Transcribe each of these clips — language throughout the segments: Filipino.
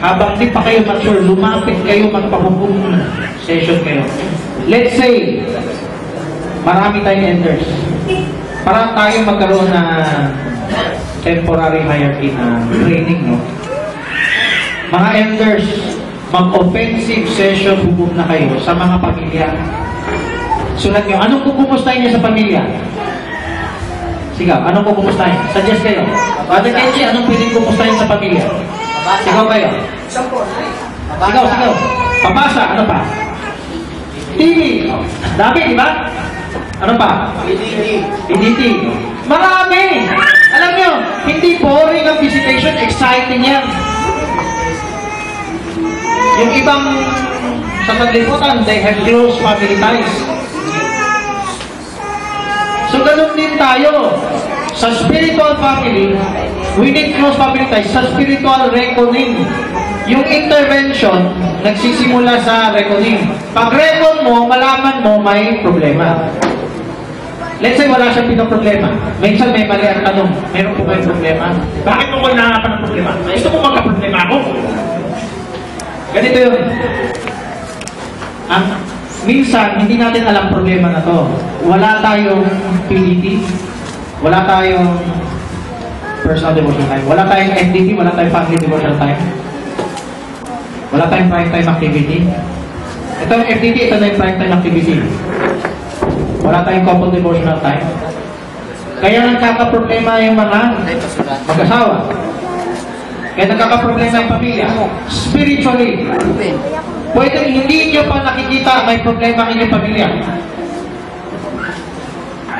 habang di pa kayo mature, lumapit kayo, magpahukom session kayo. Let's say, marami tayong elders. Para tayo magkaroon na temporary hierarchy na training, no? Mga elders, mag-offensive session, hukom na kayo sa mga pamilya. Sulat nyo, anong kukumustahin niyo sa pamilya? Sigaw, anong kukumustahin? Suggest kayo. Father Kenji, anong pwedeng kukumustahin sa pamilya? Sigaw kayo. Sigaw. Papasa, ano pa? TV. Dami, di ba? Ano pa? PDT. Marami! Alam nyo, hindi boring ang visitation, exciting yan. Yung ibang sa pagliputan, they have close family ties. So, ganun din tayo. Sa spiritual family, we need close family ties. Sa spiritual reckoning, yung intervention, nagsisimula sa reckoning. Pag reckon mo, malaman mo, may problema. Let's say, wala siyang pinoproblema. Minsan may mali ang tanong, meron po may problema. Bakit mo ko nahanapan ng problema? Gusto ko magka-problema ako. Ganito yun. Minsan, hindi natin alam problema na to. Wala tayong PDT, wala tayong personal devotion time, wala tayong FDT, wala tayong family devotion time, wala tayong prime time activity. Ito yung FDT, ito na yung prime time activity. Wala tayong couple devotional time. Kaya nagkakaproblema yung mga mag-asawa. Kaya nagkakaproblema yung pamilya. Spiritually, pwede hindi nyo pa nakikita may problema ang inyong pamilya.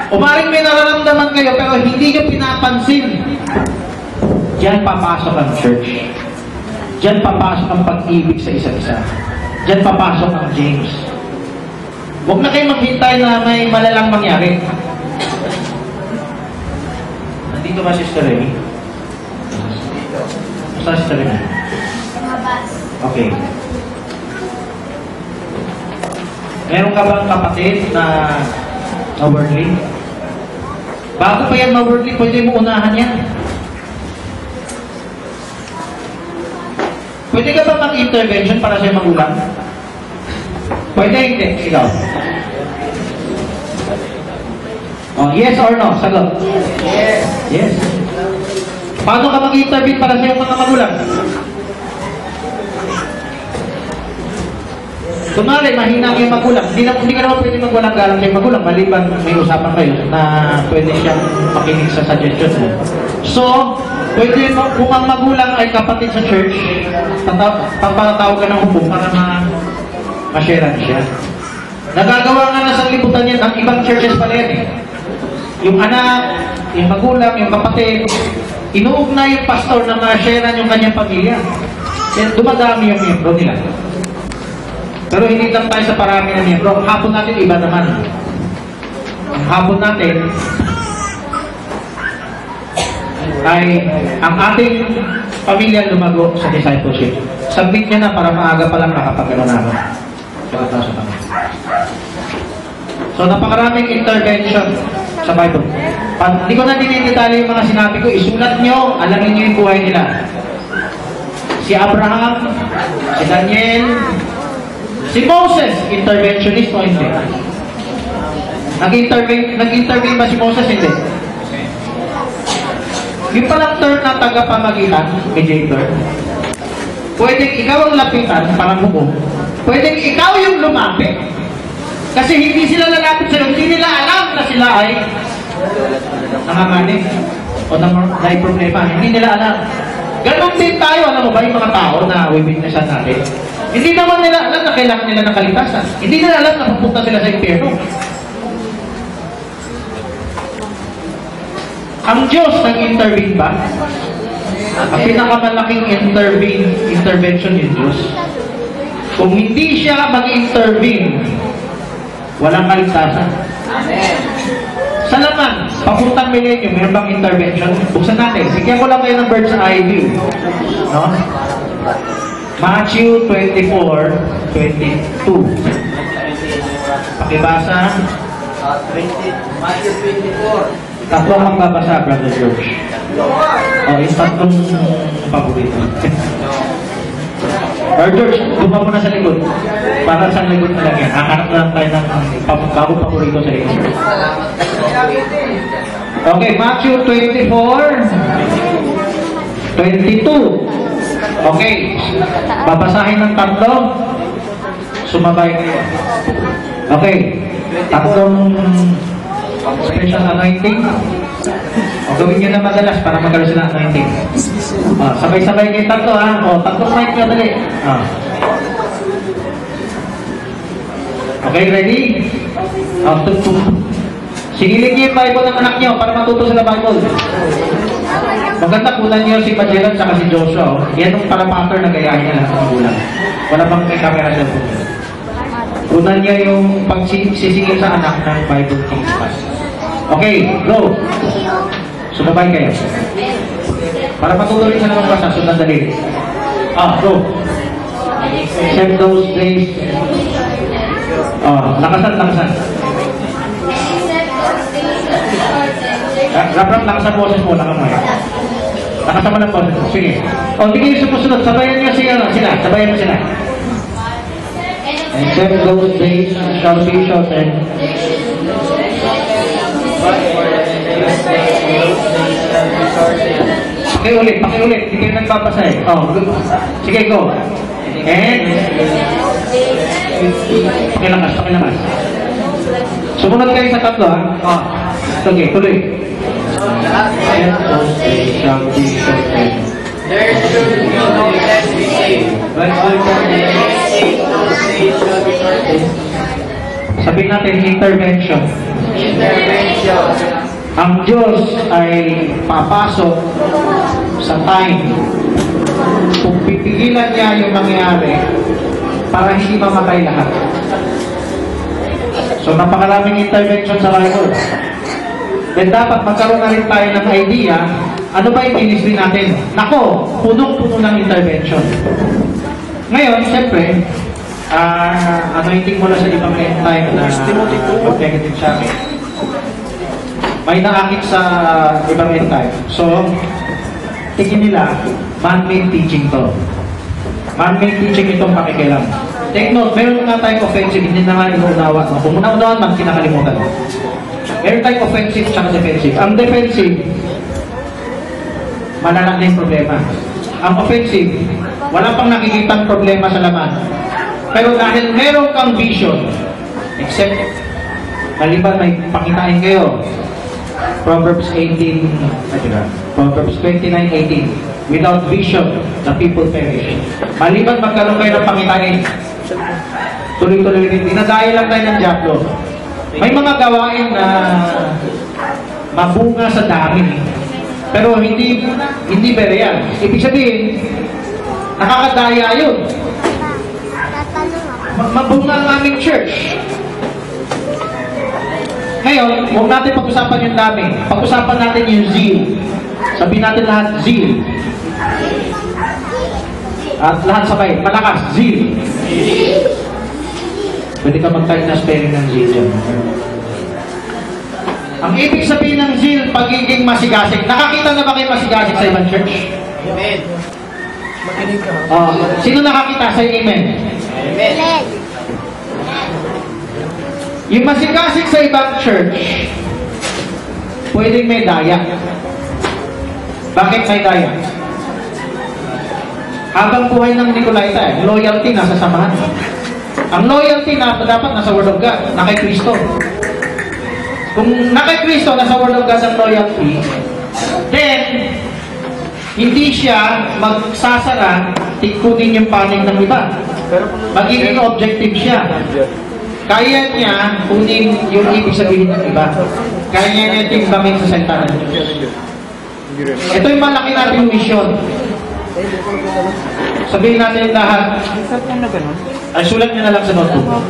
Umaring may nararamdaman kayo pero hindi nyo pinapansin. Diyan papasok ang church. Diyan papasok ang pag-ibig sa isa't isa. Diyan papasok ang James. Huwag na kayo maghintay na may malalang mangyari. Nandito ba Sister Remy? Saan Sister Remy? Okay. Meron ka bang kapatid na worldly? Bago pa yan na-worldly, pwede mo unahan yan. Pwede ka ba mag-intervention para sa'yo magulang? Pwede, hindi. Ikaw. Oh, yes or no? Sagot. Yes. Yes. Paano ka mag-intervene para sa'yo mga magulang? Kunwari, mahina yung magulang. Hindi ka naman pwede magwalang galang sa magulang. Maliban may usapan kayo na pwede siyang makinig sa suggestion mo. So, pwede mo, kung ang magulang ay kapatid sa church, papatawag ka ng hukom para ma-sharean siya. Nagagawa nga na sa liputan yan, ang ibang churches pala yan eh. Yung anak, yung magulang, yung kapatid, inuugnay yung pastor na ma-sharean yung kanyang pamilya. Kaya dumadami yung miyembro nila. Pero hindi lang tayo sa parami ng miyembro. Ang hapon natin, iba naman. Ang hapon natin ay ang ating pamilya lumago sa discipleship. Submit nyo na para maaga pa lang nakapagano na ako. So, napakaraming intervention sa Bible. Hindi ko na dinidetali yung mga sinabi ko. Isulat nyo, alamin nyo yung buhay nila. Si Abraham, si Daniel, si Moses, interventionist o hindi? Nag-intervene ba si Moses? Hindi. Yung palang term na tagapamagitan, mediator, pwedeng ikaw ang lapitan, parang hukom, pwedeng ikaw yung lumapit. Kasi hindi sila lalapit sa'yo, hindi nila alam na sila ay nanganganin o may problema. Hindi nila alam. Ganon din tayo, alam mo ba, yung mga tao na witnessan natin. Hindi naman nila alam na kailangan nila ng kaligtasan. Hindi nila alam na pupunta sila sa impyerno. Ang Diyos nag-intervene ba? Ang pinakamalaking intervention yung Diyos. Kung hindi siya mag-intervene, walang kaligtasan. Amen. Sa laman, papuntang milenyo, mayroon bang intervention? Buksan natin. Bigyan ko lang kayo ng bird's eye view. No? Matthew 24:22. Pakibasa. Matthew 24. Tatlong magbabasa, Brother George. Oh, yung tatlong paborito. Or George, dupa mo na sa likod. Para sa likod na lang yan. Hahanap lang tayo ng paborito sa likod. Okay, Matthew 24, 22. Okay, babasahin ng tatlo. Sumabay kayo. Okay, tatlong special anointing. O, gawin nyo na madalas para magkaroon sila anointing. Sabay-sabay kayo tatlo ha. O, tatlong mic na dali. Okay, ready? Sigilin niyo yung Bible ng anak niyo para matuto sila Bible. Maganda kunan niyo si Magellan at si Joshua. Yan yung para-pattern na gayahin niya lahat ng magulang. Wala bang may camera siya po. Kunan niya yung pagsisingil sa anak ng Bible Kings Class. Okay, go! Sumabay kayo. Para patuloy sa naman basa, sundan dali. Go! Except those days. Lakasan. Rap, lakasan boses mo, lakamay. Lakasan mo ng boses. Sige. Tingin yung sumusunod. Sabayan niyo sila. Sabayan mo sila. Except those days shall be shortened. Pakiulit. Hindi kayo nagpapasa eh. Sige, go. And pakilakas. Sumunod kayo sa tatlo ha. Okay, tuloy. And those days shall be shortened. There should be no less received, but all for the sake those days shall be shortened. Sabihin natin, intervention. Ang Diyos ay papasok sa time kung pipigilan niya yung mangyayari para hindi mamatay lahat. So, napakaraming intervention sa Bible. Then dapat magkaroon na rin tayo ng idea, ano ba yung ministry natin? Nako, punong-puno ng intervention. Ngayon, siyempre, anointing mula sa ibang end time na negative siya. May naakit sa ibang end time. So, tingin nila, man-made teaching to. Man-made teaching itong pakikilam. Take note, meron nga tayong offensive, hindi na nga inuunawa. Kung unaunawan man, kinakalimutan. Meron tayong offensive at defensive. Ang defensive, malala na yung problema. Ang offensive, wala pang nakikitang problema sa laman. Pero dahil meron kang vision, except, maliban may pakitain kayo, Proverbs 29:18. Without vision, the people perish. Maliban magkaroon kayo ng pakitain, tuloy-tuloy rin. Dinadaya lang tayo ng Diablo. May mga gawain na mabunga sa dami, pero hindi berial. Ibig sabihin, nakakadaya yun. Mabunga ang aming church. Ngayon, huwag natin pag-usapan yung dami. Pag-usapan natin yung zeal. Sabihin natin lahat, zeal. At lahat sabay, malakas, zeal. Pwede ka mag-type na spelling ng zeal dyan. Ang ibig sabihin ng zeal, pagiging masigasig. Nakakita na ba kayo masigasig sa ibang church? Amen. Sino nakakita sa amen? Amen. Yung masigasig sa ibang church, pwedeng may daya. Bakit may daya? Habang buhay ng Nicolaita, loyalty nasa samahan. Ang loyalty na dapat nasa Word of God, na kay Kristo. Kung na kay Kristo, nasa Word of God ang loyalty, then, hindi siya magsasara, tikunin yung panig ng iba. Magiging objective siya. Kaya niya kunin yung ibig sabihin ng iba. Kaya niya timbangin sa salita ng Diyos. Ito yung malaki natin mission. Sabihin natin lahat. Ay, sulat niyo na lang sa notebook.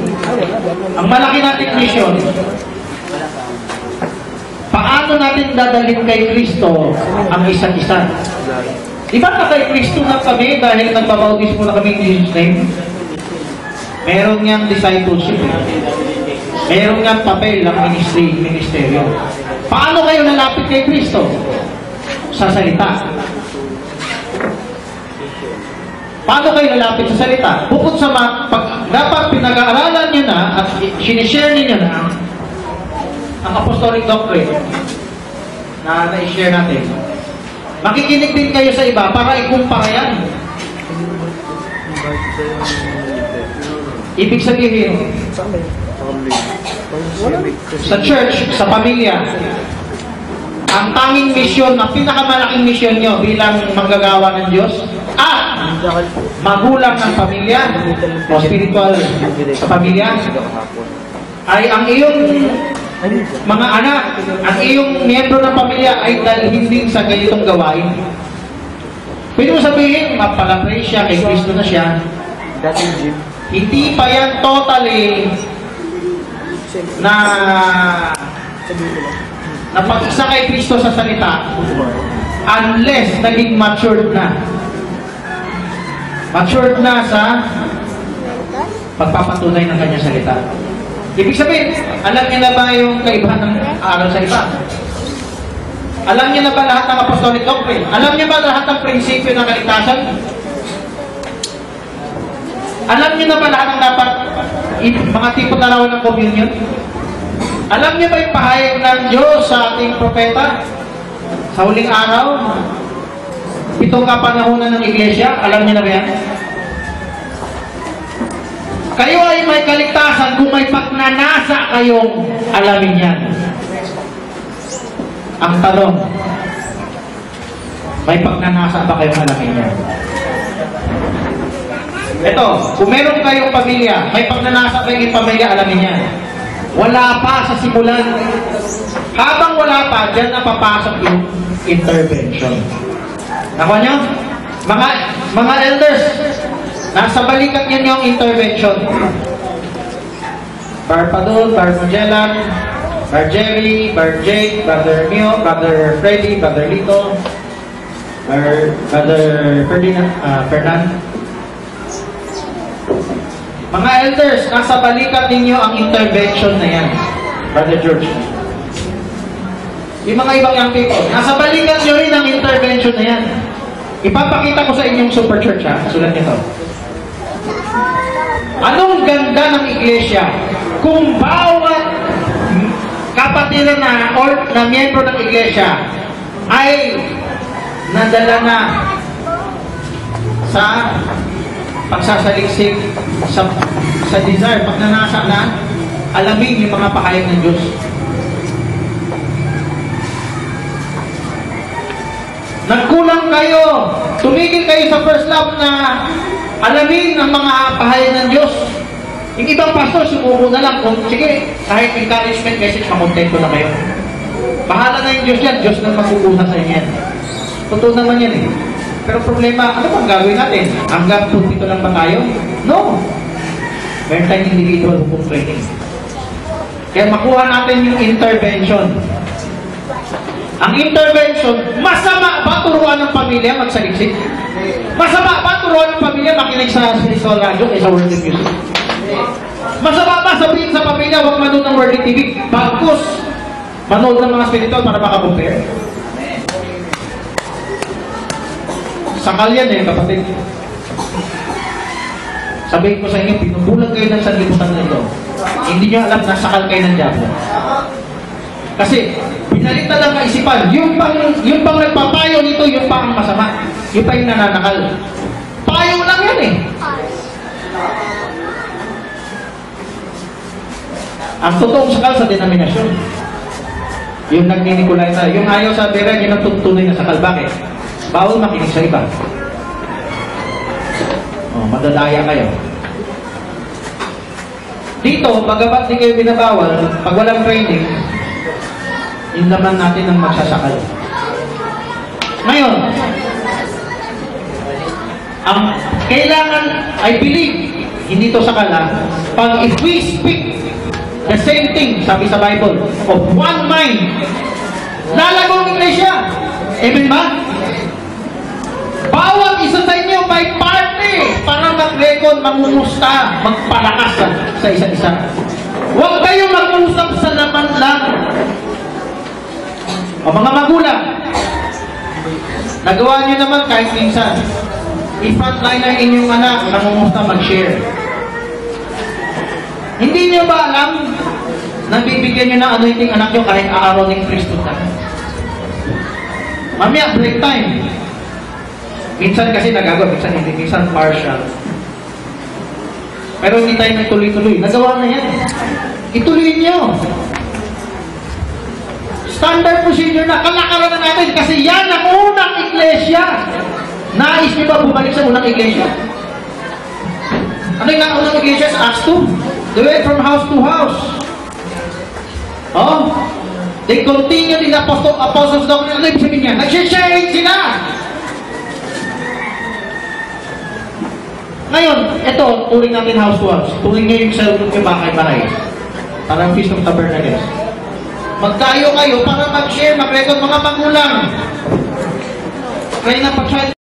Ang malaki natin mission, paano natin dadalhin kay Kristo ang isa't isa? Di ba na kay Kristo na kami dahil nagbabautismo na kami in Jesus' name? Meron niyang discipleship. Meron niyang papel ng ministeryo. Paano kayo lalapit kay Kristo? Sa salita. Paano kayo lalapit sa salita? Bukod sa dapat pinag-aaralan nyo na at sinishare ninyo na ang apostolic doctrine na na-share natin. Makikinig din kayo sa iba para ikumpara yan. Ibig sabihin, sa church, sa pamilya, ang tanging misyon, ang pinakamalaking misyon nyo bilang manggagawa ng Diyos, magulang ng pamilya, o spiritual sa pamilya, ay ang iyong mga anak, ang iyong miyembro ng pamilya ay dalhin din sa ganitong gawain. Pwede mo sabihin, mapalapray siya, kay Kristo na siya. Hindi pa yan totally na pag-isa kay Kristo sa salita unless naging matured na. Matured na sa pagpapatunay ng kanyang salita. Ibig sabihin, alam niya na ba yung kaibahan ng aral sa iba? Alam niya na ba lahat ng apostolic doctrine? Alam niya ba lahat ng prinsipyo ng kaligtasan? Alam niya na ba lahat ng dapat mga tipo larawan ng communion? Alam niya ba yung pahayag ng Diyos sa ating propeta? Sa huling araw? 7 kapanahunan ng iglesia? Alam niya na ba yan? Kayo ay may kaligtasan kung may pagnanasa kayong alamin yan. Ang tanong, may pagnanasa ba kayong alamin yan? Ito, kung meron kayong pamilya, may pagnanasa kayong pamilya, alamin yan. Wala pa sa simulan. Habang wala pa, dyan na papasok yung intervention. Nakuha nyo? Mga elders, nasa balikat niyo yung intervention. Bar Padul, Bar Magellan, Bar Jerry, Bar Jake, Brother Mio, Brother Freddy, Brother Lito, Brother Fernand. Mga elders, nasa balikat ninyo ang intervention na yan. Brother George. Yung mga ibang young people, nasa balikat nyo rin ang intervention na yan. Ipapakita ko sa inyong super church, ha? Sulat nito. Anong ganda ng iglesia kung bawat kapatiran na or na miyembro ng iglesia ay nadala na sa pagsasaliksik, sa desire, pagnanasa na alamin yung mga pahayag ng Diyos. Nagkulang kayo, tumigil kayo sa first love na alamin ang mga pahayag ng Diyos. Yung ibang pastor, sumuko na lang. Kung, sige, kahit encouragement message, makontento na kayo. Bahala na yung Diyos yan. Diyos na magkukuha sa inyo yan. Totoo naman yan eh. Pero problema, ano bang gagawin natin? Hanggang dito lang ba tayo? No. Meron tayong individual hukum training. Kaya makuha natin yung intervention. Ang intervention, masama ba turuan ng pamilya magsaliksik? Masama ba turuan ng pamilya makinig sa spiritual radio kaysa worldly music? Masama ba sabihin sa pamilya huwag manood ng worldly TV? Bagkus, manood ng mga spiritual para makakompare? Sakal yan eh, kapatid. Sabihin ko sa inyo, pinubulag kayo ng sanlibutan na ito. Hindi nyo alam na sakal kayo ng diablo. Kasi, pinalita lang kaisipan, yung pang nagpapayo nito, yung pang masama. Yung pa yung nananakal. Payo lang yan eh. Ang totoong sakal sa denominasyon. Yung nagninikulan na, yung ayaw sa beren, yun ang tunay na sakal. Bakit? Bawal makinig sa iba. Madadaya kayo. Dito, bagabat di kayo binabawal, pag walang training, yun naman natin ang magsasakal. Ngayon, ang kailangan, I believe, hindi to sakala, pag if we speak the same thing, sabi sa Bible, of one mind, lalagong iglesia. Amen ba? Bawat isa sa inyo may party para mag-record, mangumusta, magpalakas sa isa't isa. Huwag kayong mag-usap sa naman lang. O mga magulang, nagawa nyo naman kahit minsan. I-frontline na inyong anak, nangumusta mag-share. Hindi niyo ba alam na bibigyan niyo ng anointing anak niyo kahit aaraw ng Kristo ka? Mamaya, break time. Minsan kasi nagagawa, minsan hindi, minsan partial. Pero hindi tayo nagtuloy-tuloy. Nagawa na yan. Ituloy niyo. Standard procedure na, kalakaran na natin kasi yan ang unang iglesia. Nais niyo ba bumalik sa unang iglesia? Ano yung unang iglesia sa Acts 2? They went from house to house. Oh, they continued in the apostles' doctrine. Ano ibig sabihin niya? Nag-sharing sila. Ngayon, ito, turing natin house to house. Turing niyo yung cellphone niyo bakay-bakay. Parang Feast of Tabernacles. Magtayo kayo para mag-share, mag-record mga magulang. Kaya na pag